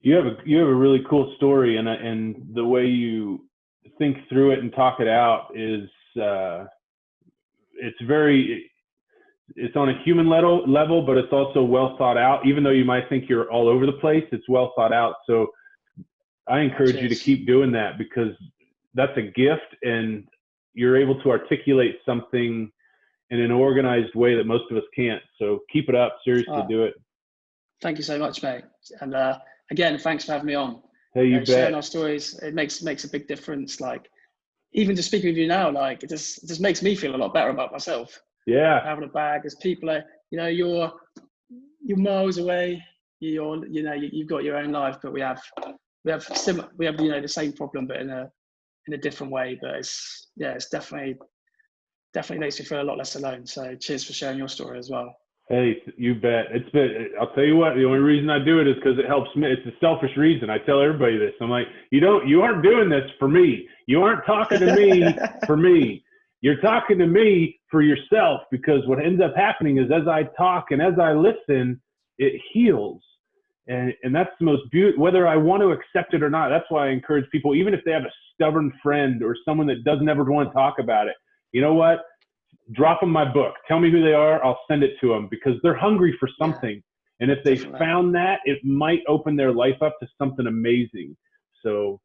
You have a really cool story, and the way you think through it and talk it out is it's very it's on a human level, but it's also well thought out. Even though you might think you're all over the place, it's well thought out. So I Oh, encourage you to cheers. keep doing that, because that's a gift, and you're able to articulate something in an organized way that most of us can't. So keep it up. Seriously, Oh, do it. thank you so much, mate. And again, thanks for having me on. Hey, You you know, sharing bet. our stories, it makes a big difference. Like even just speaking with you now, like it just makes me feel a lot better about myself. Yeah. Having a bag, as people are, you know, you're miles away. You've got your own life, but we have you know the same problem, but in a different way. But it's definitely makes me feel a lot less alone. So cheers for sharing your story as well. Hey, you bet. It's been, I'll tell you what, the only reason I do it is because it helps me. It's a selfish reason. I tell everybody this. I'm like, you aren't doing this for me. You aren't talking to me for me. You're talking to me for yourself, because what ends up happening is as I talk and as I listen, it heals. And that's the most beautiful, whether I want to accept it or not. That's why I encourage people, even if they have a stubborn friend or someone that doesn't ever want to talk about it, you know what? Drop them my book. Tell me who they are. I'll send it to them, because they're hungry for Yeah, something. And if they definitely. found that, it might open their life up to something amazing. So